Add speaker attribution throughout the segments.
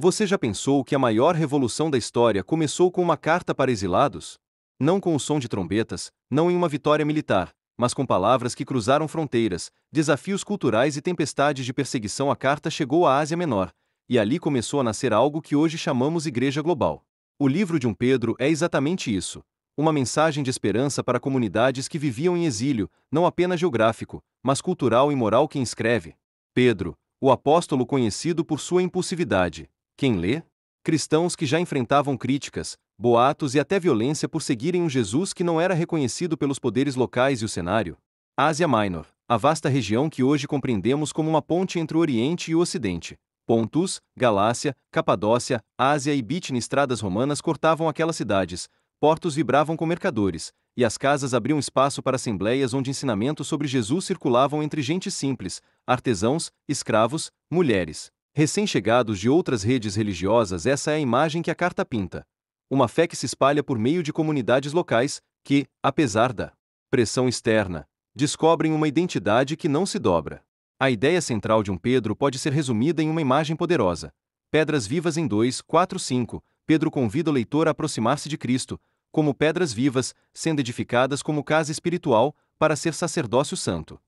Speaker 1: Você já pensou que a maior revolução da história começou com uma carta para exilados? Não com o som de trombetas, não em uma vitória militar, mas com palavras que cruzaram fronteiras, desafios culturais e tempestades de perseguição. A carta chegou à Ásia Menor, e ali começou a nascer algo que hoje chamamos Igreja Global. O livro de Pedro é exatamente isso. Uma mensagem de esperança para comunidades que viviam em exílio, não apenas geográfico, mas cultural e moral. Quem escreve? Pedro, o apóstolo conhecido por sua impulsividade. Quem lê? Cristãos que já enfrentavam críticas, boatos e até violência por seguirem um Jesus que não era reconhecido pelos poderes locais e o cenário. Ásia Minor, a vasta região que hoje compreendemos como uma ponte entre o Oriente e o Ocidente. Pontus, Galácia, Capadócia, Ásia e Bítina. Estradas romanas cortavam aquelas cidades, portos vibravam com mercadores, e as casas abriam espaço para assembleias onde ensinamentos sobre Jesus circulavam entre gente simples, artesãos, escravos, mulheres, recém-chegados de outras redes religiosas. Essa é a imagem que a carta pinta. Uma fé que se espalha por meio de comunidades locais, que, apesar da pressão externa, descobrem uma identidade que não se dobra. A ideia central de Pedro pode ser resumida em uma imagem poderosa. Pedras vivas em 2:4-5. Pedro convida o leitor a aproximar-se de Cristo, como pedras vivas, sendo edificadas como casa espiritual, para ser sacerdócio santo.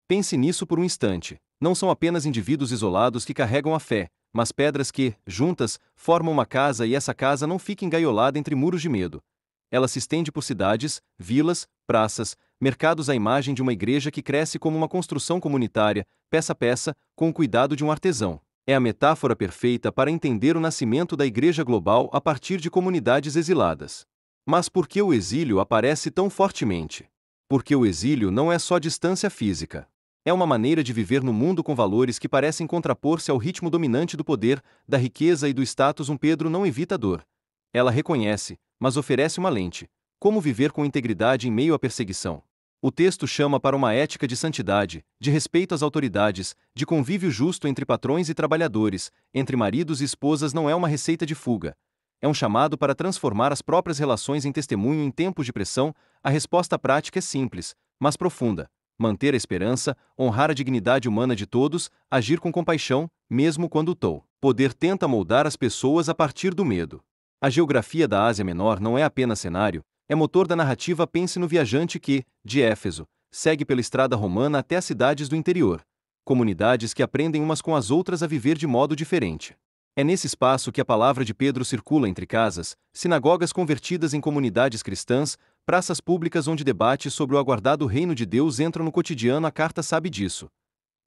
Speaker 1: Pense nisso por um instante. Não são apenas indivíduos isolados que carregam a fé, mas pedras que, juntas, formam uma casa, e essa casa não fica engaiolada entre muros de medo. Ela se estende por cidades, vilas, praças, mercados. A imagem de uma igreja que cresce como uma construção comunitária, peça a peça, com o cuidado de um artesão. É a metáfora perfeita para entender o nascimento da Igreja Global a partir de comunidades exiladas. Mas por que o exílio aparece tão fortemente? Porque o exílio não é só distância física. É uma maneira de viver no mundo com valores que parecem contrapor-se ao ritmo dominante do poder, da riqueza e do status. Pedro não evita a dor. Ela reconhece, mas oferece uma lente. Como viver com integridade em meio à perseguição? O texto chama para uma ética de santidade, de respeito às autoridades, de convívio justo entre patrões e trabalhadores, entre maridos e esposas. Não é uma receita de fuga. É um chamado para transformar as próprias relações em testemunho em tempos de pressão. A resposta prática é simples, mas profunda. Manter a esperança, honrar a dignidade humana de todos, agir com compaixão, mesmo quando o poder tenta moldar as pessoas a partir do medo. A geografia da Ásia Menor não é apenas cenário, é motor da narrativa. Pense no viajante que, de Éfeso, segue pela estrada romana até as cidades do interior. Comunidades que aprendem umas com as outras a viver de modo diferente. É nesse espaço que a palavra de Pedro circula entre casas, sinagogas convertidas em comunidades cristãs, praças públicas onde debates sobre o aguardado reino de Deus entram no cotidiano. A carta sabe disso.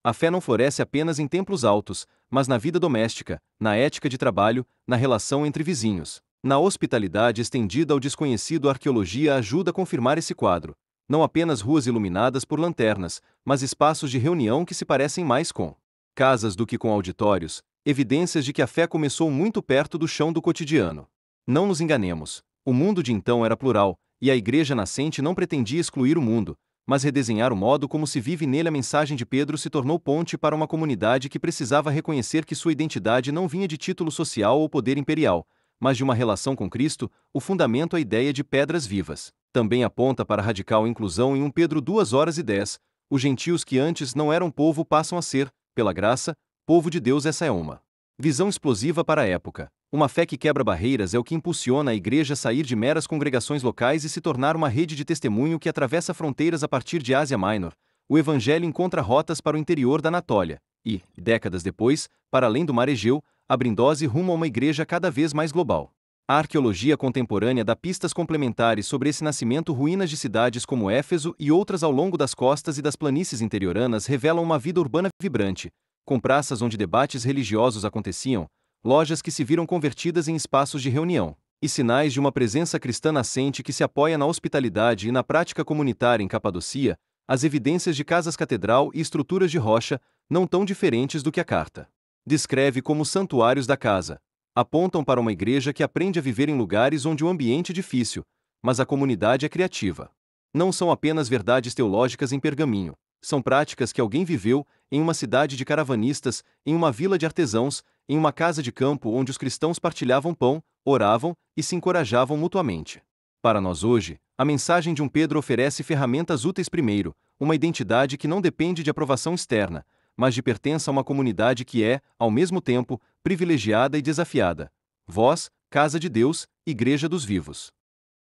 Speaker 1: A fé não floresce apenas em templos altos, mas na vida doméstica, na ética de trabalho, na relação entre vizinhos, na hospitalidade estendida ao desconhecido. A arqueologia ajuda a confirmar esse quadro. Não apenas ruas iluminadas por lanternas, mas espaços de reunião que se parecem mais com casas do que com auditórios, evidências de que a fé começou muito perto do chão do cotidiano. Não nos enganemos. O mundo de então era plural, e a igreja nascente não pretendia excluir o mundo, mas redesenhar o modo como se vive nele. A mensagem de Pedro se tornou ponte para uma comunidade que precisava reconhecer que sua identidade não vinha de título social ou poder imperial, mas de uma relação com Cristo. O fundamento, a ideia de pedras vivas, também aponta para a radical inclusão. Em Pedro 2:10, os gentios que antes não eram povo passam a ser, pela graça, povo de Deus. Essa é uma visão explosiva para a época. Uma fé que quebra barreiras é o que impulsiona a igreja a sair de meras congregações locais e se tornar uma rede de testemunho que atravessa fronteiras. A partir de Ásia Minor, o evangelho encontra rotas para o interior da Anatólia e, décadas depois, para além do mar Egeu, abrindo dose rumo a uma igreja cada vez mais global. A arqueologia contemporânea dá pistas complementares sobre esse nascimento. Ruínas de cidades como Éfeso e outras ao longo das costas e das planícies interioranas revelam uma vida urbana vibrante, com praças onde debates religiosos aconteciam, lojas que se viram convertidas em espaços de reunião, e sinais de uma presença cristã nascente que se apoia na hospitalidade e na prática comunitária. Em Capadocia, as evidências de casas-catedral e estruturas de rocha, não tão diferentes do que a carta descreve como santuários da casa, apontam para uma igreja que aprende a viver em lugares onde o ambiente é difícil, mas a comunidade é criativa. Não são apenas verdades teológicas em pergaminho, são práticas que alguém viveu em uma cidade de caravanistas, em uma vila de artesãos, em uma casa de campo onde os cristãos partilhavam pão, oravam e se encorajavam mutuamente. Para nós hoje, a mensagem de Pedro oferece ferramentas úteis. Primeiro, uma identidade que não depende de aprovação externa, mas de pertença a uma comunidade que é, ao mesmo tempo, privilegiada e desafiada. Vós, casa de Deus, igreja dos vivos.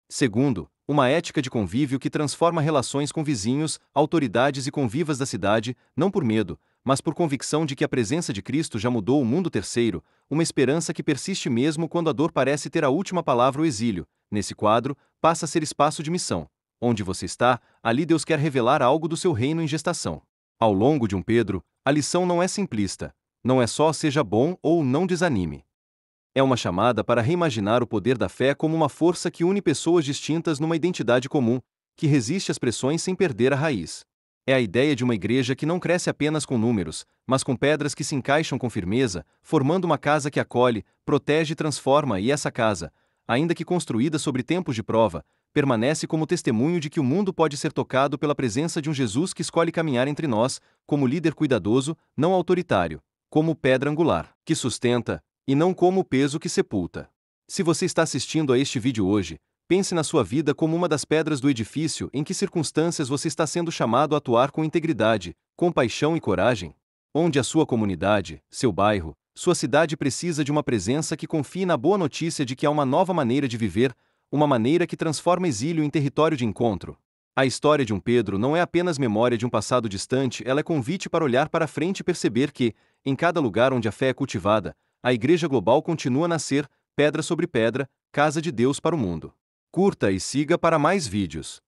Speaker 1: Segundo, uma ética de convívio que transforma relações com vizinhos, autoridades e convivas da cidade, não por medo, mas por convicção de que a presença de Cristo já mudou o mundo. Terceiro, uma esperança que persiste mesmo quando a dor parece ter a última palavra. O exílio, nesse quadro, passa a ser espaço de missão. Onde você está, ali Deus quer revelar algo do seu reino em gestação. Ao longo de Pedro, a lição não é simplista. Não é só seja bom ou não desanime. É uma chamada para reimaginar o poder da fé como uma força que une pessoas distintas numa identidade comum, que resiste às pressões sem perder a raiz. É a ideia de uma igreja que não cresce apenas com números, mas com pedras que se encaixam com firmeza, formando uma casa que acolhe, protege e transforma. E essa casa, ainda que construída sobre tempos de prova, permanece como testemunho de que o mundo pode ser tocado pela presença de um Jesus que escolhe caminhar entre nós, como líder cuidadoso, não autoritário, como pedra angular, que sustenta, e não como o peso que sepulta. Se você está assistindo a este vídeo hoje, pense na sua vida como uma das pedras do edifício. Em que circunstâncias você está sendo chamado a atuar com integridade, compaixão e coragem? Onde a sua comunidade, seu bairro, sua cidade precisa de uma presença que confie na boa notícia de que há uma nova maneira de viver, uma maneira que transforma exílio em território de encontro. A história de Pedro não é apenas memória de um passado distante, ela é convite para olhar para frente e perceber que, em cada lugar onde a fé é cultivada, a Igreja Global continua a nascer, pedra sobre pedra, casa de Deus para o mundo. Curta e siga para mais vídeos.